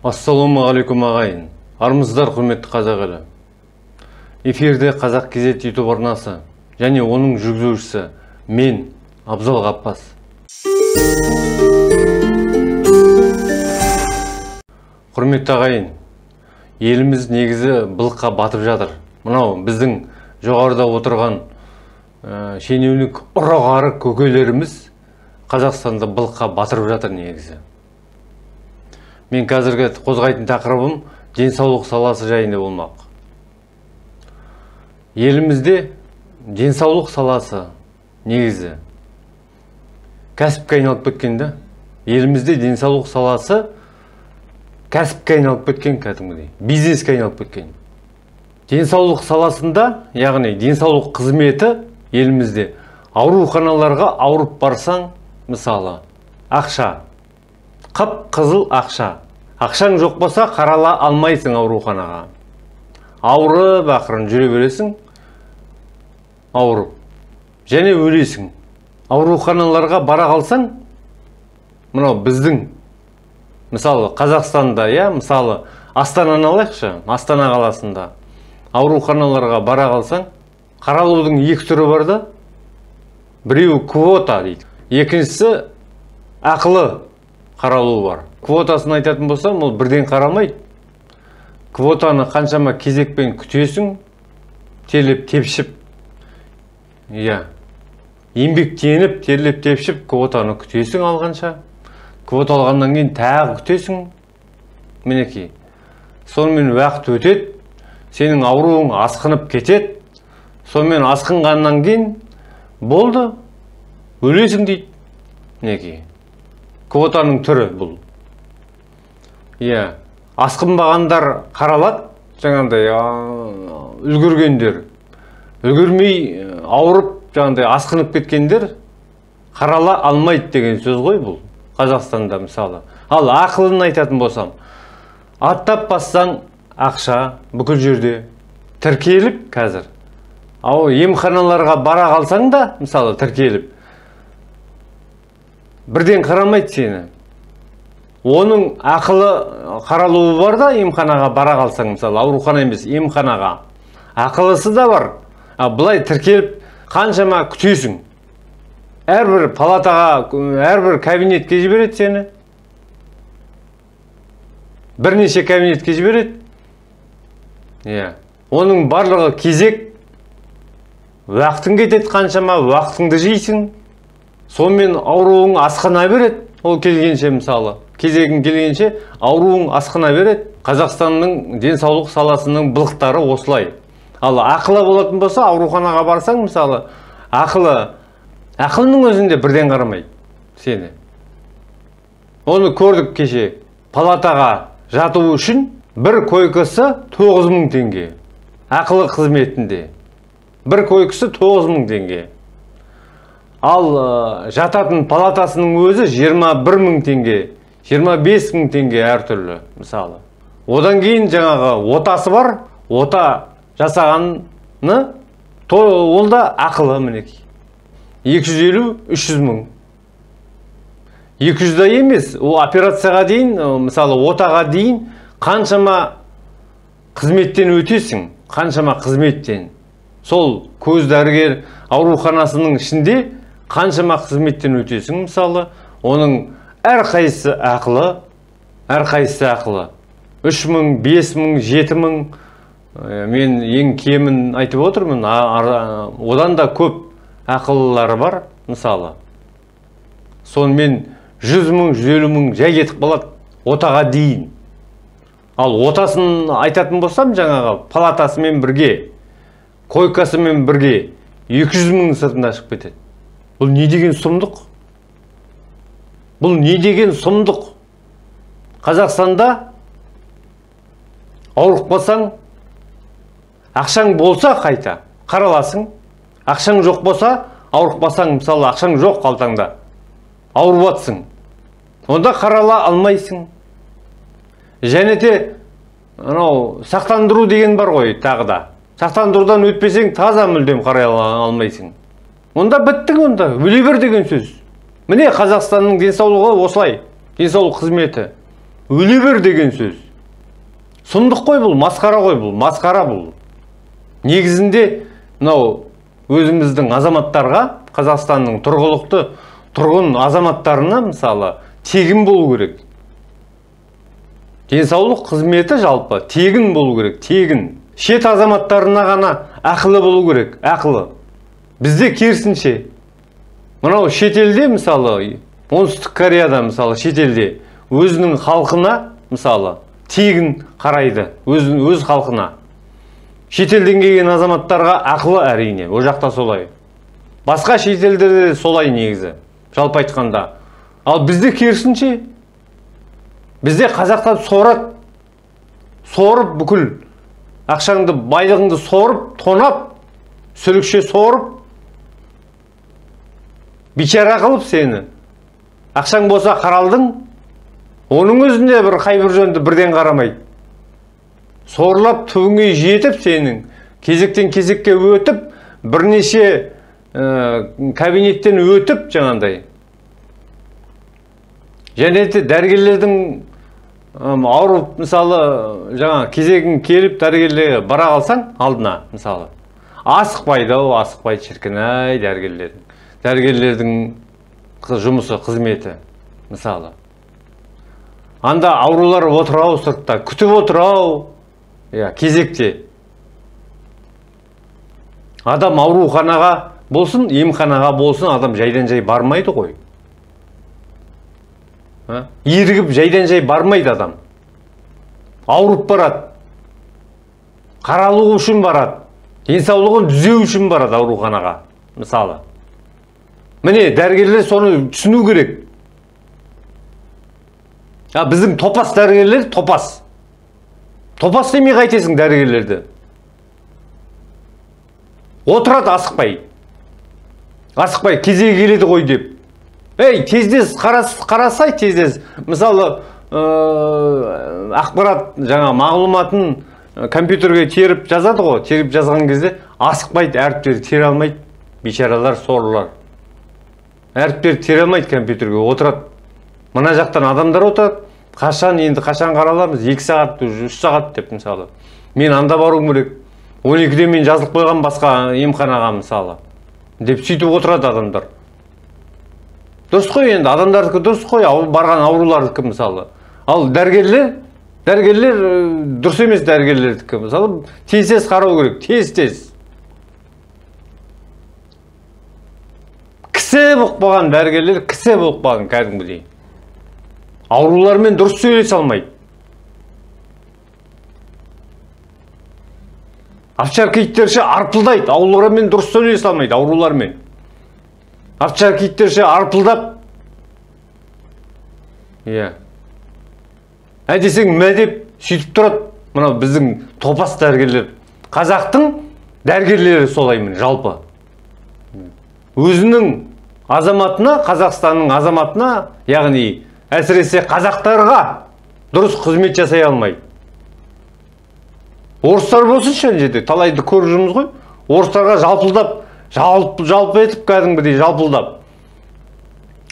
Ассалаумағалейкум ағайын. Армысыздар, құрметті қазақ елі. Эфирде Қазақ Кезет YouTube арнасы және оның жүргізушісі мен, Абзал Ғаппас. Құрметті ағайын, еліміз негізі былыққа батып жатыр. Мынау біздің жоғарыда отырған шенеунік ұрағары көкелеріміз Қазақстанда былыққа батырып жатыр негізі. Мен қазіргі қозғайтын тақырыбым денсаулық саласы жайында болмақ. Елімізде денсаулық саласы негізі кәсіпке айналып кеткенде, елімізде денсаулық саласы кәсіпке айналып кеткен, кәдімгідей бизнеске айналып кеткен. Денсаулық саласында, яғни денсаулық қызметі елімізде ауруханаларға ауырып барсаң, мысалы, ақша, қып-қызыл ақша. Ақшаң жоқ болса, қарала алмайсың ауруханаға. Ауырып, ақырын жүре бересің, ауырып. Және өлесің. Ауруханаларға бара қалсаң, мынау біздің, мысалы, Қазақстанда, мысалы, Астананы алайықшы, Астана қаласында. Ауруханаларға бара қалсаң, қаралудың екі түрі бар да. Біреуі квота дейді. Екіншісі ақылы қаралу бар. Квотасын айтатын болсам, ол бірден қарамайды. Квотаны қаншама кезекпен күтесің, терлеп тепшіп, еңбектеніп, терлеп тепшіп, квотаны күтесің алғанша. Квота алғаннан кейін тағы күтесің. Мінекей. Сонымен уақыт өтеді, сенің ауруың асқынып кетеді. Сонымен асқынғаннан кейін болды, өлесің дейді. Мінекей. Квотаның түрі бұл. Асқынбағандар қаралады, жаңағыдай үлгергендер. Үлгермей ауырып, жаңағыдай асқынып кеткендер қарала алмайды деген сөз ғой бұл. Қазақстанда мысалы. Ал ақылын айтатын болсам, аттап бассаң ақша бүкіл жерде тіркеліп қазір. Емханаларға бара қалсаң да, мысалы, тіркеліп, бірден қарамайды сені. Оның ақылы қаралуы бар да, емханаға бара қалсаң, мысалы, аурухана емес, емханаға. Ақылысы да бар. Бұлай тіркеліп, қаншама күтесің. Әрбір палатаға, әрбір кабинетке жібереді сені. Бірнеше кабинетке жібереді. Оның барлығы кезек. Уақытың кетеді, қаншама уақытыңды жейсің. Сонымен ауруың асқына береді. Ол келгенше, мысалы, кезегің келгенше ауруың асқына береді. Қазақстанның денсаулық саласының былықтары осылай. Ал ақылы болатын болса, ауруханаға барсаң, мысалы, ақылының өзінде бірден қарамайды сені. Оны көрдік кеше. Палатаға жату үшін бір койкасы 9000 теңге. Ақылы қызметінде. Бір койкасы 9000 теңге. Ал жататын палатасының өзі 21000 теңге, 25000 теңге әртүрлі, мысалы. Одан кейін жаңағы отасы бар, ота жасағаны, ол да ақылы, мінекей. 250-300 мың. 200 да емес, ол операцияға дейін, мысалы, отаға дейін қаншама қызметтен өтесің, қаншама қызметтен. Сол көз дәрігер ауруханасының ішінде қаншама қызметтен өтесің, мысалы, оның әрқайсысы ақылы, 3000, 5000, 7000, мен ең кемін айтып отырмын, одан да көп ақылылары бар, мысалы. Сонымен 100 000, 150 000 жай кетіп қалады, отаға дейін. Ал отасын айтатын болсам, жаңағы палатасымен бірге, койкасымен бірге 200 000 сыртында шығып кетеді. Бұл не деген сұмдық? Бұл не деген сұмдық? Қазақстанда ауырып қалсаң, ақшаң болса қайта қараласың. Ақшаң жоқ болса, ауырып қалсаң, мысалы, ақшаң жоқ қалтаңда, ауырып жатсың. Онда қарала алмайсың. Және де сақтандыру деген бар ғой тағы да. Сақтандырудан өтпесең таза мүлдем қарай алмайсың. Онда біттің, онда өле бер деген сөз. Міне Қазақстанның денсаулығы осылай. Денсаулық қызметі. Өле бер деген сөз. Сұмдық қой бұл, масқара қой бұл, масқара бұл. Негізінде мынау өзіміздің азаматтарға, Қазақстанның тұрғылықты тұрғын азаматтарына мысалы тегін болу керек. Денсаулық қызметі жалпы тегін болу керек, тегін. Шет азаматтарына ғана ақылы болу керек, ақылы. Бізде керісінше. Мынау шетелде мысалы, Оңтүстік Кореяда мысалы шетелде өзінің халқына мысалы тегін қарайды, өз халқына. Шетелден келген азаматтарға ақылы әрине, о жақта солай. Басқа шетелдерде солай негізі, жалпы айтқанда. Ал бізде керісінше. Бізде қазақтан сорып бүкіл ақшаңды, байлығыңды сорып, тонап, сүлікше сорып, бичара қылып сені. Ақшаң болса қаралдың, оның өзінде бір қайбір жөнді бірден қарамайды. Сорлап түбіңе жетіп сенің, кезектен кезекке өтіп, бірнеше кабинеттен өтіп жаңандай. Және де дәрігерлердің ауырып, мысалы, жаңа кезегің келіп дәрігерлерге бара қалсаң алдына, мысалы. Асықпайды, асықпайды шіркін-ай дәрігерлердің. Дәрігерлердің жұмысы, қызметі, мысалы. Анда аурулар отырау сыртта, күтіп отырау, кезекте. Адам ауруханаға болсын, емханаға болсын, адам жайдан жай бармайды ғой. Ерігіп жайдан жай бармайды адам. Ауырып барады. Қаралу үшін барады. Денсаулығын түзеу үшін барады ауруханаға, мысалы. Міне, дәрігерлер соны түсіну керек. Біздің топас дәрігерлер, топас. Топас демей қайтесің дәрігерлерді. Отырады асықпай. Асықпай, кезегі келеді ғой деп. Тездес қарасай, тездес. Мысалы, ақпарат, жаңа мағлұматын компьютерге теріп жазады ғой. Теріп жазған кезде асықпайды, әріптері тере алмайды. Бейшаралар, сорлар. Әріптері тере алмайды компьютерге, отырады. Мына жақтан адамдар отырады. Қашан қараламыз? 2 сағат, 3 сағат деп мысалы. Мен анда баруым керек. 12-де мен жазылып қойған басқа емханаға мысалы. Деп сөйтіп отырады адамдар. Дұрыс қой енді, адамдардікі дұрыс қой, барған аурулардікі мысалы. Ал дәрігерлер дұрыс емес дәрігерлердікі мысалы. Тез қарау керек, тез. Кісі бұқпаған дәрігерлер, кісі бұқпаған кәдімгідей. Аурулармен дұрыс сөйлесе алмайды. Овчар киттерше арпылдайды, аурулармен дұрыс сөйлесе алмайды, аурулармен. Овчар киттерше арпылдап. Десең мәдеп сөйтіп тұрады. Мына біздің топас дәрігерлер. Қазақтың дәрігерлері солаймын жалпы. Өзінің азаматына, Қазақстанның азаматына, яғни әсіресе қазақтарға дұрыс қызмет жасай алмайды. Орыстар болсын шәнжеде, талайды көріп жүрміз ғой. Орыстарға жалпылдап, жалпы етіп кәдімгідей жалпылдап.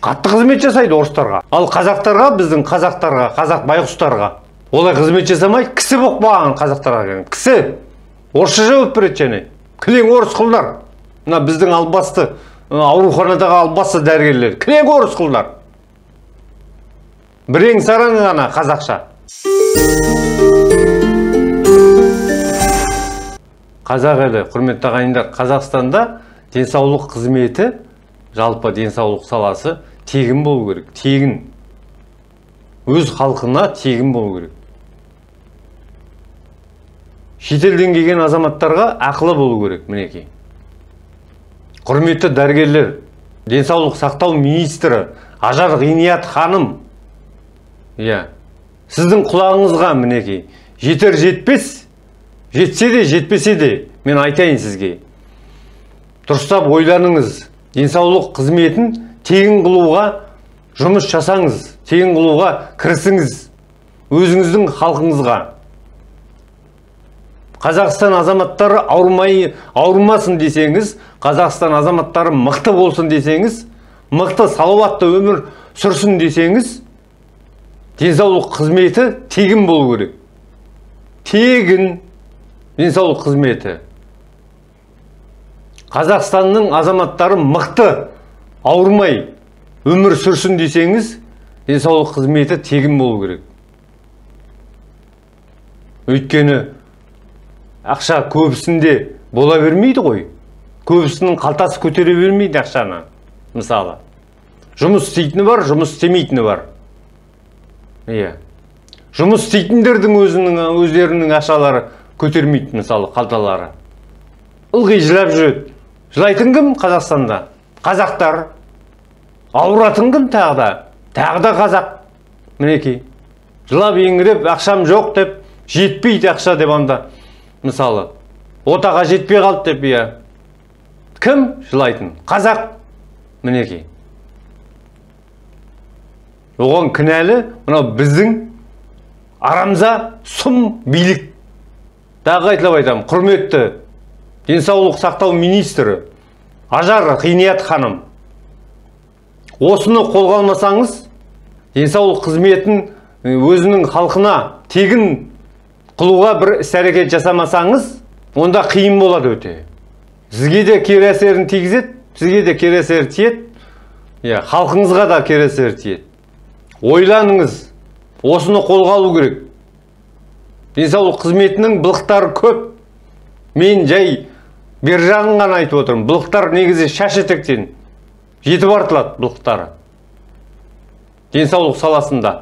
Қатты қызмет жасайды орыстарға. Ал қазақтарға, біздің қазақтарға, қазақ байғұстарға олай қызмет жасамайды. Кісі боқпаған қазақтарға. Кісі. Орысша жауап береді және. Кілең орыс қылдар. Мына біздің албасты, ауруханадағы албасты дәрігерлер. Кілең орыс қылдар. Бірең сараң ғана қазақша. Қазақ елі, құрметті ағайындар, Қазақстанда денсаулық қызметі, жалпы денсаулық саласы тегін болу керек, тегін. Өз халқына тегін болу керек. Шетелден келген азаматтарға ақылы болу керек, мінекей. Құрметті дәрігерлер, денсаулық сақтау министрі Ажар Ғиният ханым, сіздің құлағыңызға мінекей, жетер-жетпес, жетсе де, жетпесе де, мен айтайын сізге. Дұрыстап ойланыңыз, денсаулық қызметін тегін қылуға жұмыс жасаңыз, тегін қылуға кірісіңіз, өзіңіздің халқыңызға. Қазақстан азаматтары ауырмасын десеңіз, Қазақстан азаматтары мықты болсын десеңіз, мықты салауатты өмір сүрсін десеңіз, денсаулық қызметі тегін болу керек. Тегін денсаулық қызметі. Қазақстанның азаматтары мықты, ауырмай өмір сүрсін десеңіз, денсаулық қызметі тегін болу керек. Өйткені ақша көбісінде бола бермейді ғой. Көбісінің қалтасы көтере бермейді ақшаны. Мысалы, жұмыс істейтіні бар, жұмыс істемейтіні бар. Жұмыс істейтіндердің өздерінің ақшалары көтермейді, мысалы, қалталары. Ылғи жылап жүреді. Жылайтын кім Қазақстанда? Қазақтар. Ауыратын кім тағы да қазақ. Мінекей. Жылап еңіреп, ақшам жоқ деп, жетпейді ақша деп анда. Мысалы, отаға жетпей қалды деп, Кім жылайтын? Қазақ. Мінекей. Оған кінәлі, мынау біздің арамза сұм билік. Дағы айтылып айтамын, құрметті денсаулық сақтау министрі Ажар Ғиният ханым. Осыны қолға алмасаңыз, денсаулық қызметін өзінің халқына тегін қылуға бір іс-әрекет жасамасаңыз, онда қиын болады өте. Сізге де кері әсерін тигізеді, сізге де кері әсер тиеді, халқыңызға да кері әсер тиеді. Ойланыңыз, осыны қолға алу керек. Денсаулық қызметінің былықтары көп. Мен жай бер жағын ғана айтып отырмын. Былықтар негізі шаш етектен жетіп артылады былықтары. Денсаулық саласында.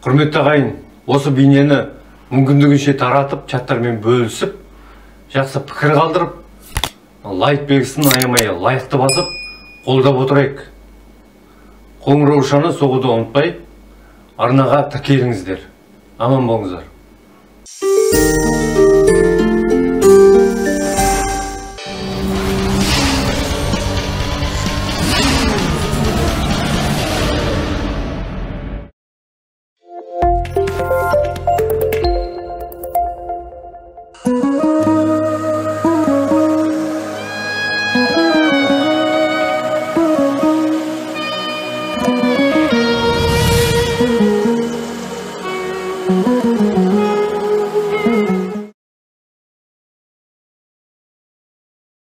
Құрметті ағайын, осы бейнені мүмкіндігінше таратып, чаттармен бөлісіп, жақсы пікір қалдырып, лайк белгісін аямай лайықты басып, қолдап отырайық. Қоңыраушаны соғуды ұмытпай, арнаға тіркеліңіздер. Аман болыңыздар.